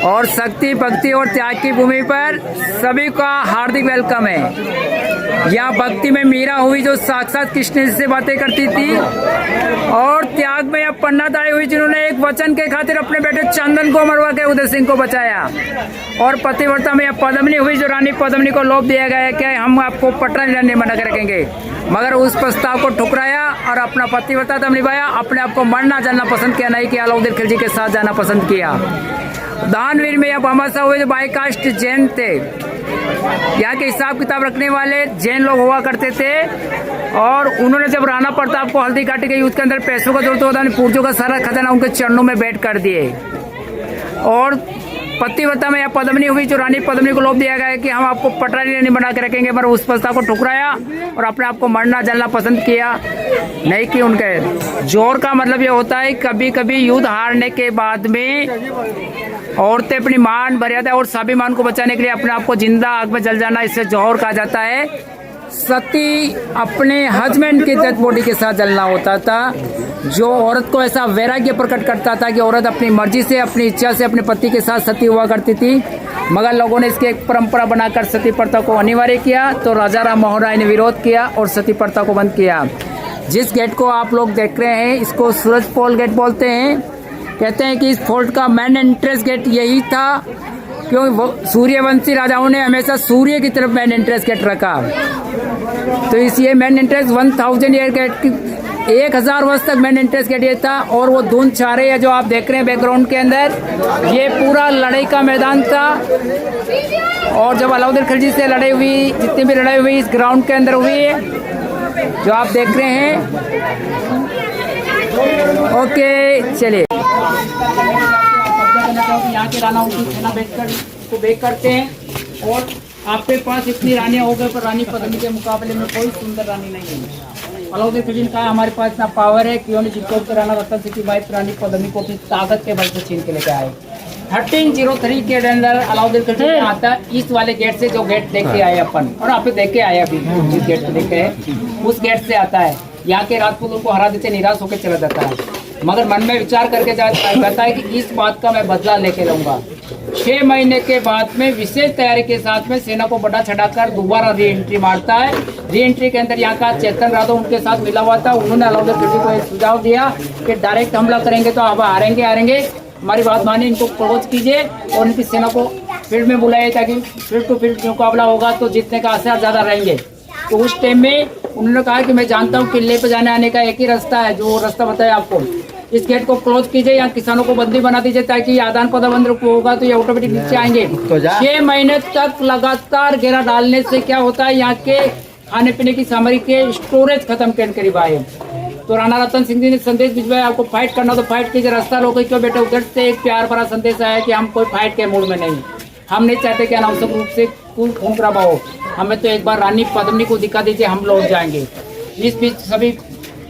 और शक्ति भक्ति और त्याग की भूमि पर सभी का हार्दिक वेलकम है। यहाँ भक्ति में मीरा हुई जो साक्षात कृष्ण से बातें करती थी और त्याग में अब पन्नात आई हुई जिन्होंने एक वचन के खातिर अपने बेटे चंदन को मरवा के उदय सिंह को बचाया। और पतिव्रता में अब पद्मिनी हुई जो रानी पद्मिनी को लोभ दिया गया कि हम आपको पटना नहीं बना कर रखेंगे, मगर उस प्रस्ताव को ठुकराया और अपना पतिव्रता तब निभाया। अपने आप को मरना जानना पसंद किया, नहीं कि अलाउद्दीन खिलजी के साथ जाना पसंद किया। दानवीर में अब हमाशा हुए जो बाई कास्ट जैन थे, यहाँ के हिसाब किताब रखने वाले जैन लोग हुआ करते थे और उन्होंने जब राणा प्रताप को हल्दी काटी के युद्ध के अंदर पैसों का जरूरत होता, पूर्जों का सारा खजाना उनके चरणों में बैठ कर दिए। और पतिव्रता में यह पद्मिनी हुई जो रानी पद्मिनी को लोभ दिया गया कि हम आपको पटरानी नहीं बना के रखेंगे, पर उस प्रस्ताव को ठुकराया और अपने आप को मरना जलना पसंद किया, नहीं कि उनके जोर का मतलब ये होता है कभी कभी युद्ध हारने के बाद में औरतें अपनी मान मर्यादा और स्वाभिमान को बचाने के लिए अपने आप को जिंदा आग में जल जाना, इससे जौहर कहा जाता है। सती अपने हस्बैंड की डेड बॉडी के साथ जलना होता था, जो औरत को ऐसा वैराग्य प्रकट करता था कि औरत अपनी मर्जी से अपनी इच्छा से अपने पति के साथ सती हुआ करती थी। मगर लोगों ने इसकी एक परंपरा बनाकर सती प्रथा को अनिवार्य किया, तो राजा राम मोहन राय ने विरोध किया और सती प्रथा को बंद किया। जिस गेट को आप लोग देख रहे हैं इसको सूरजपोल गेट बोलते हैं। कहते हैं कि इस फोर्ट का मेन एंट्रेंस गेट यही था, क्योंकि सूर्यवंशी राजाओं ने हमेशा सूर्य की तरफ मेन एंट्रेंस गेट रखा। तो इसलिए मेन एंट्रेंस 1000 ईयर गेट 1000 वर्ष तक मेन एंट्रेंस गेट ये था। और वो धुंध छारे है जो आप देख रहे हैं बैकग्राउंड के अंदर, ये पूरा लड़ाई का मैदान था। और जब अलाउद्दीन खिलजी से लड़ाई हुई, जितनी भी लड़ाई हुई इस ग्राउंड के अंदर हुई है जो आप देख रहे हैं। ओके चलिए, यहाँ के राना उनकी सेना बैठकर इसको बेक करते हैं और आपके पास इतनी रानियां हो गई पर रानी पद्मिनी के मुकाबले में कोई सुंदर रानी नहीं है। अलाउद्दीन खिलजी ने कहा हमारे पास इतना पावर है, क्यों नहीं चित्तौड़ के राणा रतन सिंह की वाइफ रानी पद्मिनी को अपनी ताकत के बल से छीन के लेकर आए। 1303 के अंदर अलाउद्दीन खिलजी ने आता इस वाले गेट से, जो गेट देख के आए अपन और आप देख के आए अभी जिस गेट को देख के उस गेट से आता है। यहाँ के राजपूत उनको हरा देते, निराश होकर चला जाता है, मगर मन में विचार करके कहता है कि इस बात का मैं बदला लेके रहूंगा। 6 महीने के बाद में विशेष तैयारी के साथ में सेना को बड़ा चढ़ाकर दोबारा री एंट्री मारता है। री एंट्री के अंदर यहाँ का चेतन राठौर उनके साथ मिला हुआ था। उन्होंने अलाउद्दीन खिलजी को एक सुझाव दिया कि डायरेक्ट हमला करेंगे तो अब हारेंगे, हमारी बात मानिए, इनको क्लोज कीजिए और इनकी सेना को फील्ड में बुलाइए ताकि फील्ड टू फील्ड मुकाबला होगा तो जीतने का आसार ज्यादा रहेंगे। तो उस टाइम में उन्होंने कहा कि मैं जानता हूँ किले पे जाने आने का एक ही रास्ता है, जो रास्ता बताया आपको, इस गेट को क्लोज कीजिए, यहाँ किसानों को बंदी बना दीजिए ताकि आदान प्रदान होगा तो ये ऑटोमेटिक नीचे आएंगे। 6 महीने तक लगातार घेरा डालने से क्या होता है, यहाँ के खाने पीने की सामग्री के स्टोरेज खत्म के करीब आए। तो राणा रतन सिंह जी ने संदेश भिजवाया, आपको फाइट करना तो फाइट कीजिए, रास्ता रोके क्यों बेटे। उधर से एक प्यार भरा संदेश आया कि हम कोई फाइट के मूड में नहीं, हम नहीं चाहते कि अनावश्यक रूप से खून खराबा हो, हमें तो एक बार रानी पद्मिनी को दिखा दीजिए, हम लौट जाएंगे। इस बीच सभी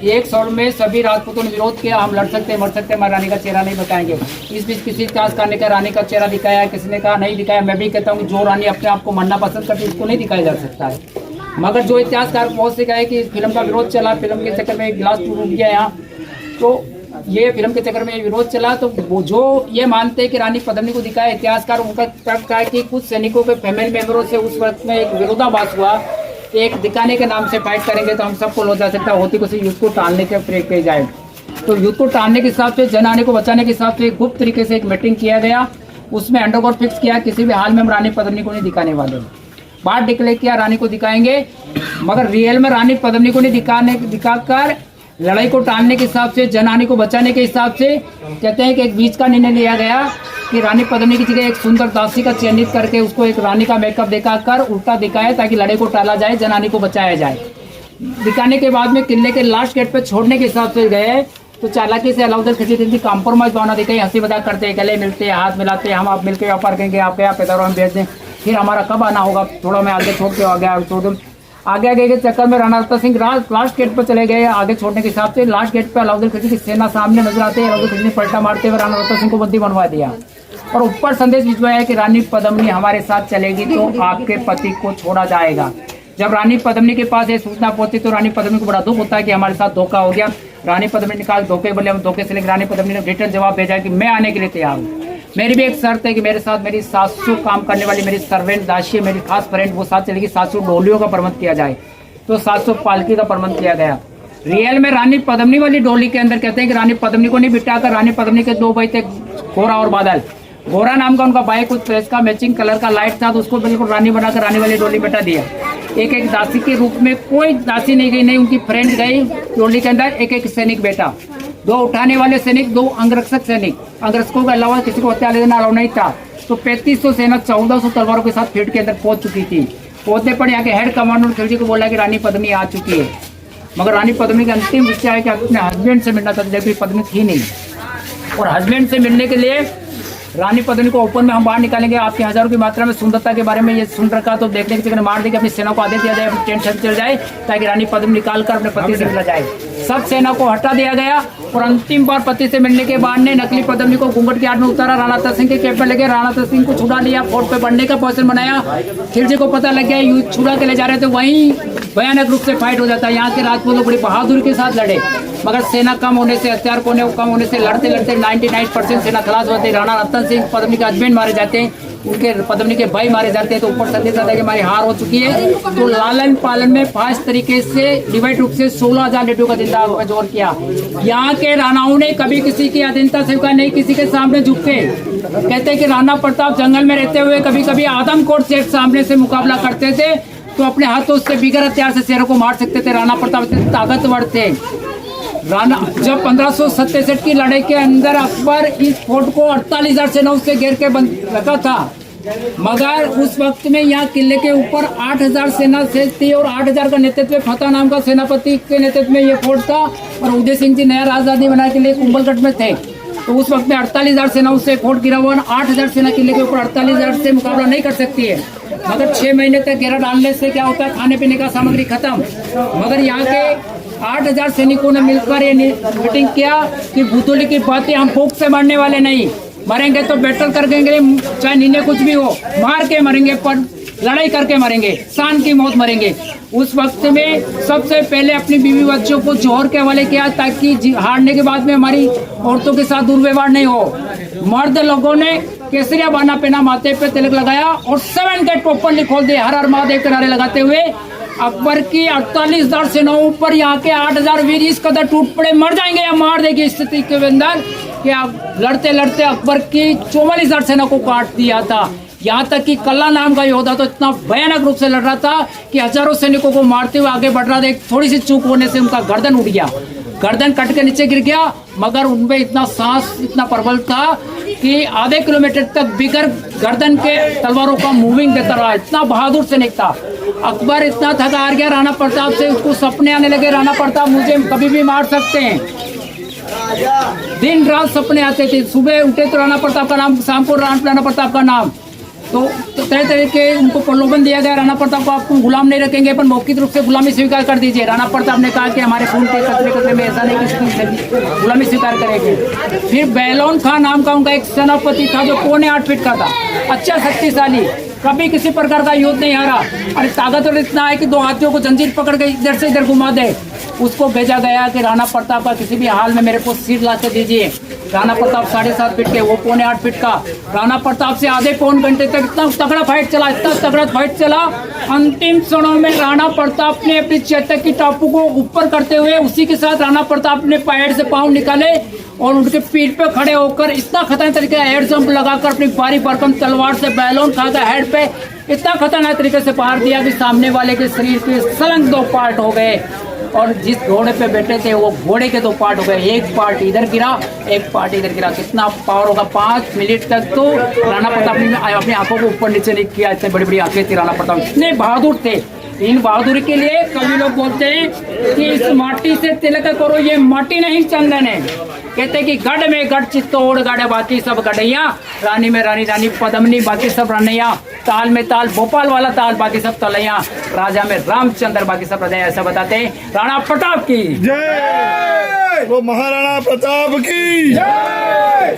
एक सौर में सभी राजपूतों ने विरोध किया, हम लड़ सकते मर सकते, मैं रानी का चेहरा नहीं बताएंगे। इस बीच किसी काज करने का रानी का चेहरा दिखाया, किसी ने कहा नहीं दिखाया। मैं भी कहता हूँ जो रानी अपने आप को मरना पसंद करती है उसको नहीं दिखाया जा सकता है, मगर जो इतिहासकार बहुत से कहे कि फिल्म का विरोध चला, फिल्म के चक्कर में गिलास टूट गया यहाँ, तो ये फिल्म के चक्कर में ये विरोध चला, तो वो जो ये मानते हैं कि रानी पद्मिनी को दिखाया, इतिहासकार उनका तर्क था कि कुछ सैनिकों के फैमिली मेंबरों से उस वक्त में एक विरोधाभास हुआ, एक दिखाने के नाम से फाइट करेंगे तो हम सबको लो जा सकता होती कुछ युद्ध को टालने के प्रयोग किए जाए। तो युद्ध को टालने के हिसाब से, जन आने को बचाने के हिसाब से गुप्त तरीके से एक मीटिंग किया गया, उसमें अंडरकोड फिक्स किया किसी भी हाल में हम रानी पद्मिनी को नहीं दिखाने वाले। बात डिक्लेयर किया रानी को दिखाएंगे, मगर रियल में रानी पद्मिनी को नहीं दिखाकर लड़ाई को टालने के हिसाब से, जनहानि को बचाने के हिसाब से कहते हैं कि एक बीच का निर्णय लिया गया कि रानी पद्मिनी की जगह एक सुंदर दासी का चयनित करके उसको एक रानी का मेकअप दिखाकर उल्टा दिखाया ताकि लड़ाई को टाला जाए, जनहानि को बचाया जाए। दिखाने के बाद में किले के लास्ट गेट पे छोड़ने के हिसाब से गए तो चालाकी से अलाउद्दीन खिलजी की कॉम्प्रोमाइज भावना दिखाई, हंसी मजाक करते, गले मिलते, हाथ मिलाते, हम आप मिलकर व्यापार करेंगे, आप क्या पैदावार हम भेज दें, फिर हमारा कब आना होगा, थोड़ा मैं आगे छोड़ के आगे छोड़ दूँ। आगे के चक्कर में राणा रत्न सिंह लास्ट गेट पर चले गए। आगे छोड़ने के हिसाब से लास्ट गेट पर अलाउद्दीन खिलजी की सेना सामने नजर आते हैं। अलाउद्दीन खिलजी ने पलटा मारते हुए राणा रत्न सिंह को बंदी बनवा दिया और ऊपर संदेश भिजवाया है कि रानी पद्मिनी हमारे साथ चलेगी तो आपके पति को छोड़ा जाएगा। जब रानी पद्मिनी के पास ये सूचना पहुंची तो रानी पद्मिनी को बड़ा दुख होता है कि हमारे साथ धोखा हो गया। रानी पद्मिनी ने कहा धोखे बोले, हम धोखे से लेकर रानी पद्मिनी ने रिटर्न जवाब भेजा कि मैं आने के लिए तैयार हूँ, मेरी भी एक शर्त है कि मेरे साथ मेरी सासू काम करने वाली मेरी सर्वेंट दासी मेरी खास फ्रेंड वो साथ चलेगी, 700 डोलियों का प्रबंध किया जाए। तो 700 पालकी का प्रबंध किया गया। रियल में रानी पद्मिनी वाली डोली के अंदर कहते हैं कि रानी पद्मिनी को नहीं बिठाकर रानी पद्मिनी के 2 भाई थे, घोड़ा और बादल। घोड़ा नाम का उनका भाई कुछ प्रेस का मैचिंग कलर का लाइट था, तो उसको बिल्कुल रानी बनाकर रानी वाली डोली बैठा दिया। एक एक दासी के रूप में कोई दासी नहीं गई, नहीं उनकी फ्रेंड गई डोली के अंदर। एक एक सैनिक बैठा, 2 उठाने वाले सैनिक, 2 अंगरक्षक सैनिक। अंगरक्षकों के अलावा किसी को हत्या लेना अलाउ नहीं था। तो 3500 सेना 1400 तलवारों के साथ फील्ड के अंदर पहुंच चुकी थी। पहुंचने पर यहाँ के हेड कमांडर खिलजी को बोला कि रानी पद्मिनी आ चुकी है, मगर रानी पद्मिनी की अंतिम इच्छा है कि अपने हस्बैंड से मिलना था, जबकि पद्मिनी थी नहीं। और हस्बैंड से मिलने के लिए रानी पद्मिनी को ओपन में हम बाहर निकालेंगे, आपकी हजारों की मात्रा में सुंदरता के बारे में ये सुन रखा, तो देखने के चक्कर मार देकर अपनी सेना को आदेश दिया जाए, अपनी टेंशन चल जाए ताकि रानी पद्मिनी निकाल कर अपने पति से मिला जाए। सब सेना को हटा दिया गया और अंतिम बार पति से मिलने के बाद ने नकली पद्मिनी को घूंघट की आड़ में उतारा, राणा रत्न सिंह के कैंप में लेके राणा रत्न सिंह को छुड़ा लिया, फोर्ट पे बढ़ने का पोजीशन बनाया। खिलजी को पता लग गया युद्ध छुड़ा के ले जा रहे थे, वहीं भयानक रूप से फाइट हो जाता है। यहाँ के राजपूत लोग बड़ी बहादुरी के साथ लड़े, मगर सेना कम होने से, हथियार कम होने से लड़ते लड़ते 99% सेना खलास होती है। राणा रत्न सिंह पद्मिनी के हस्बैंड मारे जाते हैं, उनके पद्मिनी के भाई मारे जाते हैं। तो ऊपर संदेश आता है कि हमारी हार हो चुकी है। तो लालन पालन में 5 तरीके से डिवाइड रूप से 16,000 लीटरों का जिंदा जोर किया। यहाँ के राणाओं ने कभी किसी की अधीनता स्वीकार नहीं, किसी के सामने झुके। कहते हैं कि राणा प्रताप जंगल में रहते हुए कभी कभी आदमखोर से सामने से मुकाबला करते थे तो अपने हाथों से बिगर हथियार से शेरों को मार सकते थे। राणा प्रताप इतने ताकतवर थे। राणा जब 1567 की लड़ाई के अंदर अकबर इस फोर्ट को 48,000 सेनाओं से घेर के बंद रखा था, मगर उस वक्त में यहाँ किले के ऊपर 8,000 सेना से थी और 8,000 का नेतृत्व फतेह नाम का सेनापति के नेतृत्व में ये फोर्ट था। और उदय सिंह जी नया राजधानी बनाने के लिए कुंभलगढ़ में थे। तो उस वक्त में 48,000 सेनाओं से फोर्ट गिरा हुआ, 8,000 सेना किले के ऊपर 48,000 से मुकाबला नहीं कर सकती है। मगर 6 महीने तक घेरा डालने से क्या होता है, खाने पीने का सामग्री खत्म। मगर यहाँ के 8,000 सैनिकों ने मिलकर ये मीटिंग किया कि भूतोली की बातें हम फूंक से मारने वाले नहीं, मरेंगे तो बैटल करके, चाहे नीने कुछ भी हो, मार के मरेंगे, पर लड़ाई करके मरेंगे, शान की मौत मरेंगे। उस वक्त में सबसे पहले अपनी बीवी बच्चों को जौहर के हवाले किया ताकि हारने के बाद में हमारी औरतों के साथ दुर्व्यवहार नहीं हो। मर्द लोगों ने केसरिया बाना पहना, माथे पे तिलक लगाया और 7 गेट ओपनली खोल दिए, हर हर महादेव के नारे लगाते हुए। अकबर की 48,000 सेनाओं पर यहाँ के 8,000 वीर इस कदर टूट पड़े, मर जाएंगे या मार देगी स्थिति के अंदर कि अब लड़ते लड़ते अकबर की 44,000 सेना को काट दिया था। यहाँ तक कि कल्ला नाम का योद्धा तो इतना भयानक रूप से लड़ रहा था कि हजारों सैनिकों को मारते हुए आगे बढ़ रहा था। एक थोड़ी सी चूक होने से उनका गर्दन उठ गया, गर्दन कट के नीचे गिर गया, मगर उनमें इतना सांस इतना प्रबल था कि आधे किलोमीटर तक बिगर गर्दन के तलवारों का मूविंग देता रहा। इतना बहादुर सैनिक था। अकबर इतना थका हार गया राणा प्रताप से, उसको सपने आने लगे, राणा प्रताप मुझे कभी भी मार सकते हैं। दिन रात सपने आते थे, सुबह उठे तो राणा प्रताप का नाम, शाम को राणा प्रताप का नाम। तो तरह तरह के उनको प्रलोभन दिया गया, राणा प्रताप को आपको गुलाम नहीं रखेंगे पर मौखिक रूप से गुलामी स्वीकार कर दीजिए। राणा प्रताप ने कहा कि हमारे खून के कतरे कतरे में ऐसा नहीं कि गुलामी स्वीकार करेंगे। फिर बैलोन खान नाम का उनका एक सेनापति था जो 4.8 फीट का था, अच्छा शक्तिशाली, कभी किसी प्रकार का युद्ध नहीं हारा और ताकतवर इतना है कि 2 हाथियों को जंजीर पकड़ के इधर से इधर घुमा दे। उसको भेजा गया कि राणा प्रताप का किसी भी हाल में मेरे को सीट ला के दीजिए। राणा प्रताप 7.5 फीट के, वो 7.25 फीट का। राणा प्रताप से आधे पौन घंटे तक इतना तगड़ा फाइट चला। अंतिम क्षणों में राणा प्रताप ने अपनी चेतक की टापू को ऊपर करते हुए उसी के साथ राणा प्रताप ने पैर से पाँव निकाले और उनके पीठ पे खड़े होकर इतना खतरनाक तरीके से हेड जंप लगाकर अपनी भारी भरकम तलवार से बैलून खाकर हेड पे इतना खतरनाक तरीके से पार दिया कि सामने वाले के शरीर के सलंग 2 पार्ट हो गए। और जिस घोड़े पे बैठे थे वो घोड़े के 2 पार्ट हो गए, एक पार्ट इधर गिरा, एक पार्ट इधर गिरा। कितना पावर होगा। 5 मिनट तक तो राणा प्रताप ने अपनी आंखों को ऊपर नीचे नहीं किया। इतने बड़ी बड़ी आंखें थी राणा प्रताप, इतने बहादुर थे। इन बहादुरी के लिए कभी लोग बोलते हैं कि इस माटी से तिलक करो, ये माटी नहीं चंदन है। कहते हैं कि गढ़ में गढ़ चित्तौड़ गढ़, बाकी सब गढ़ैया, रानी में रानी रानी पद्मनी, बाकी सब रानिया, ताल में ताल भोपाल वाला ताल, बाकी सब तलैया, राजा में रामचंद्र, बाकी सब राजा। ऐसा बताते हैं। राणा प्रताप की जय, वो महाराणा प्रताप की जय।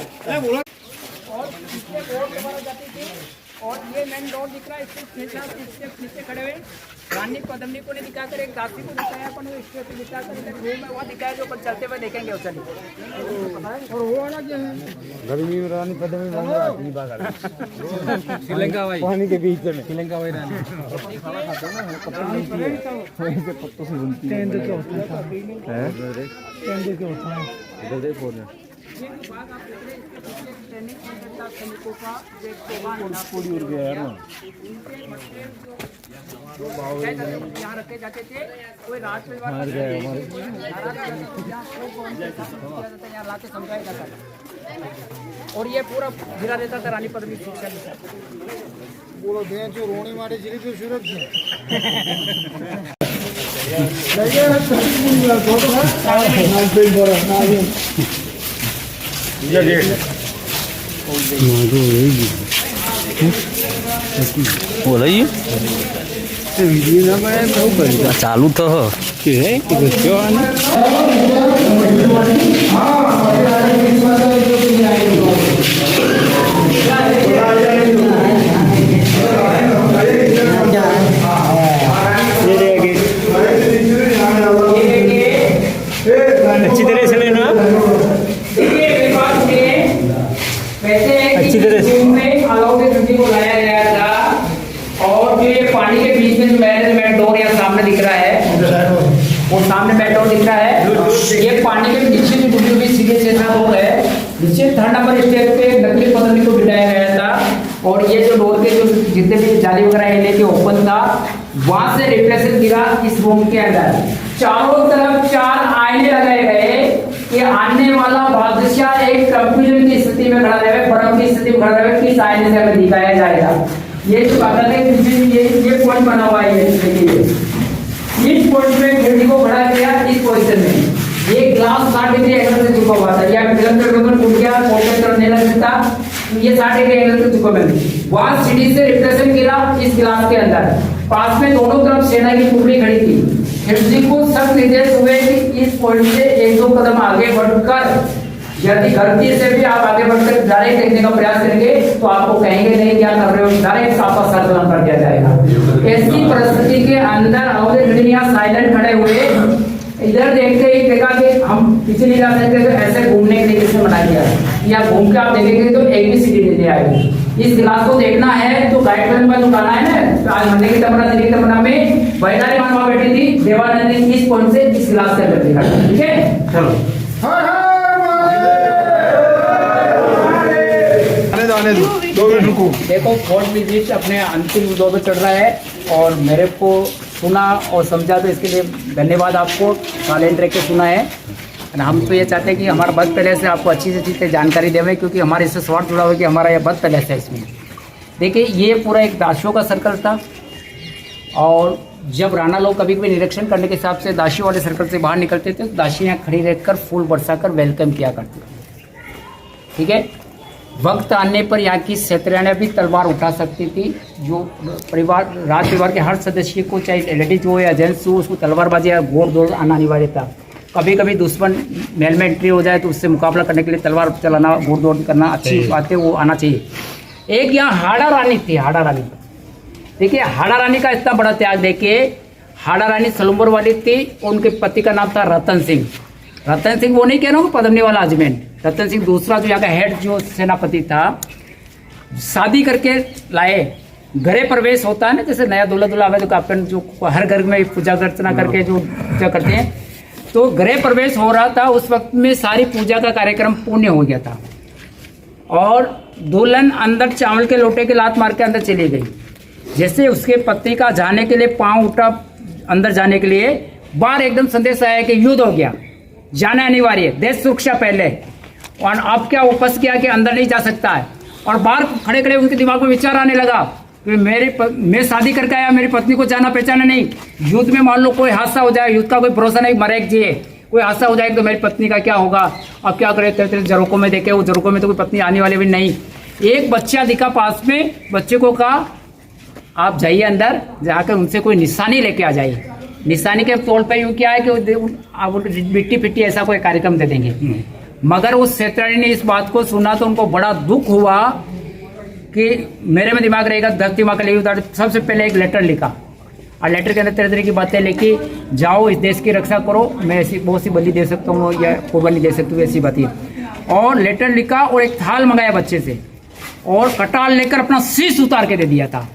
और ये मेन रोड दिख रहा है, इसके पीछे खड़े हुए रानी पद्मनी को नहीं दिखाकर एक दासी को दिखाया, अपन वो स्टेज पे दिखाकर इधर रूम में वहाँ दिखाया, जो अपन चलते हुए देखेंगे। और चलिए, और वो वाला क्या है? गर्मी में रानी पद्मनी श्रीलंका भाई, पानी के बीच में श्रीलंका भाई रानी। यहाँ रखे जाते थे, कोई रात में यहाँ लाके समझाया जाता था। और ये पूरा गिरा रहता था रानी पद्मनी शिक्षा। बोलो बें जो रोने वाले जिले की सूरत है। बोला ये चालू तो हो अच्छी तरह से लेना, अच्छी तरह से में अलाउ के छुट्टी को लाया गया था। और जो ये पानी के बीच में मेन डोर या सामने दिख रहा है, वो सामने मेन डोर दिख रहा है। ये पानी के नीचे जो डूबी हुई सीधे से था वो है। नीचे 3rd नंबर स्टेज पे नकली पद्मनी को बिठाया गया था। और ये जो डोर के जो जितने भी जाली वगैरह है लेके ओपन था, वहां से रिफ्लेक्शन गिरा इस रूम के अंदर। चारों तरफ 4 आईने लगाए गए कि आने वाला बादशाह एक कंफ्यूजन की स्थिति में खड़ा रहे, भ्रम की स्थिति में खड़ा रहे, किस आईने से हमें दिखाया जाएगा। ये जो बात है ये पॉइंट बना हुआ है। इस पॉइंट में खिड़की को खड़ा किया इस पोजीशन में। ये ग्लास 60 डिग्री एंगल से झुका हुआ था। यह फिल्म टूट गया, पोर्ट्रेट नहीं लग सकता। ये 60 डिग्री एंगल से झुका हुआ है। वहां सीढ़ी से रिफ्लेक्शन गिरा इस ग्लास के अंदर। पास में दोनों तरफ सेना की टुकड़ी खड़ी थी। खिड़की को सख्त निर्देश हुए कि इस पॉइंट से 1-2 कदम आगे बढ़कर, यदि गलती से भी आप आगे बढ़कर डायरेक्ट देखने का प्रयास करेंगे तो आपको कहेंगे नहीं क्या कर रहे हो, डायरेक्ट आपका सर्कल कर दिया जाएगा। ऐसी परिस्थिति के अंदर अवधि यहाँ साइलेंट खड़े हुए, इधर देखते ही देखा कि हम पीछे नहीं जा सकते, तो ऐसे घूमने के लिए किसने मना किया, या घूम के आप देखेंगे तो ABCD नहीं आएगी। इस क्लास को देखना है तो गाइडलाइन में दुकाना है ना, आज मंदिर की तमन्ना दिल्ली की तमन्ना में वैदारी मानवा बैठी थी, देवानंद इस पॉइंट से इस क्लास से बैठी था। ठीक है, चलो देखो। 4th विजिट अपने अंतिम दौर पे चढ़ रहा है और मेरे को सुना और समझा, तो इसके लिए धन्यवाद आपको। साइलेंट रह के सुना है। हम तो ये चाहते हैं कि हमारा बद पहले से आपको अच्छी से अच्छी जानकारी देवें, क्योंकि हमारे इससे स्वार्थ जुड़ा हुआ है कि हमारा यह बद पहले से है। इसमें देखिए, ये पूरा एक दासियों का सर्कल था। और जब राणा लोग कभी कभी निरीक्षण करने के हिसाब से दासियों वाले सर्कल से बाहर निकलते थे, तो दासी यहाँ खड़ी रहकर फूल बरसाकर वेलकम किया करती। ठीक है, वक्त आने पर यहाँ की क्षेत्रीय भी तलवार उठा सकती थी। जो परिवार राज परिवार के हर सदस्य को, चाहे लेडीज हो या जेंट्स हो, उसको तलवारबाजी या घोड़ दौड़ आना अनिवार्य था। कभी कभी दुश्मन महल में एंट्री हो जाए तो उससे मुकाबला करने के लिए तलवार चलाना, घोड़ दौड़ करना अच्छी बात है, वो आना चाहिए। एक यहाँ हाड़ा रानी थी, हाड़ा रानी। देखिए, हाड़ा रानी का इतना बड़ा त्याग देखिए। हाड़ा रानी सलुम्बर वाली थी, उनके पति का नाम था रतन सिंह। रतन सिंह वो नहीं कह रहा हूँ पद्मनी वाला अजमेंट, रतन सिंह दूसरा जो यहाँ का हेड जो सेनापति था। शादी करके लाए, घरे प्रवेश होता है ना, जैसे नया दूल्हा दूल्हा आवे तो अपन जो हर घर में पूजा अर्चना करके जो पूजा करते हैं, तो गृह प्रवेश हो रहा था। उस वक्त में सारी पूजा का कार्यक्रम पूर्ण हो गया था और दुल्हन अंदर चावल के लोटे के लात मार के अंदर चली गई। जैसे उसके पति का जाने के लिए पांव उठा अंदर जाने के लिए, बाहर एकदम संदेश आया कि युद्ध हो गया, जाना अनिवार्य, देश सुरक्षा पहले। और अब क्या वापस किया कि अंदर नहीं जा सकता है। और बाहर खड़े खड़े उनके दिमाग में विचार आने लगा कि मैं शादी करके आया, मेरी पत्नी को जाना पहचाना नहीं, युद्ध में मान लो कोई हादसा हो जाए, युद्ध का कोई भरोसा नहीं, मरे जिए, कोई हादसा हो जाए तो मेरी पत्नी का क्या होगा। अब क्या करे, तेरे जरोकों में देखे, वो जरोकों में तो कोई पत्नी आने वाली भी नहीं। एक बच्चा दिखा पास में, बच्चे को कहा आप जाइए अंदर, जाकर उनसे कोई निशानी लेके आ जाइए। निशानी के तौर पर यूँ क्या है कि मिट्टी पिट्टी ऐसा कोई कार्यक्रम दे देंगे। मगर उस क्षेत्राणी ने इस बात को सुना तो उनको बड़ा दुख हुआ कि मेरे में दिमाग रहेगा, धरती माँ का लिए उतार। सबसे पहले एक लेटर लिखा और लेटर के अंदर तरह तरह की बातें लिखी, जाओ इस देश की रक्षा करो, मैं ऐसी बहुत सी बलि दे सकता हूँ या कुर्बानी दे सकती हूँ, ऐसी बातें। और लेटर लिखा और एक थाल मंगाया बच्चे से और कटार लेकर अपना शीश उतार के दे दिया था।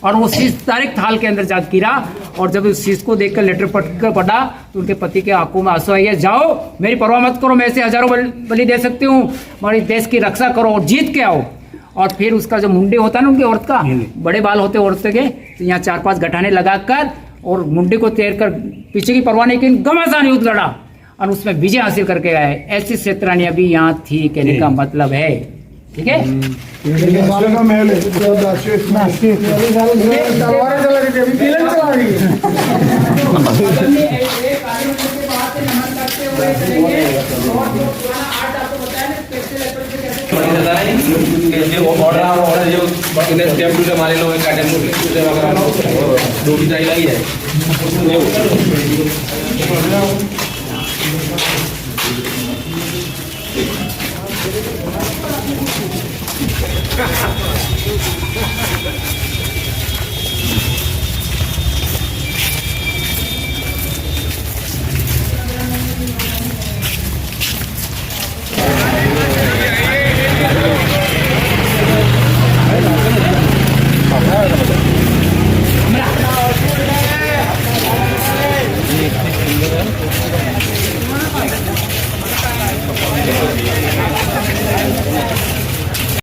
और वो शीश डायरेक्ट थाल के अंदर जा गिरा और जब उस शीश को देखकर लेटर पढ़ा तो उनके पति के आंखों में आंसू आ गया। जाओ मेरी परवाह मत करो, मैं ऐसे हजारों बलि दे सकती हूँ, हमारे देश की रक्षा करो और जीत के आओ। और फिर उसका जो मुंडी होता है ना, उनकी औरत का बड़े बाल होते औरत के, तो यहाँ 4-5 गठाने लगाकर और मुंडी को तैर कर पीछे की परवाह नहीं की, घमासान युद्ध लड़ा और उसमें विजय हासिल करके आए। ऐसी क्षेत्राणी अभी यहाँ थी, कहने का मतलब है। ठीक है, दासियों का महल है, तलवारें चला रही थी, अभी विलन चला रही है। ऑर्डर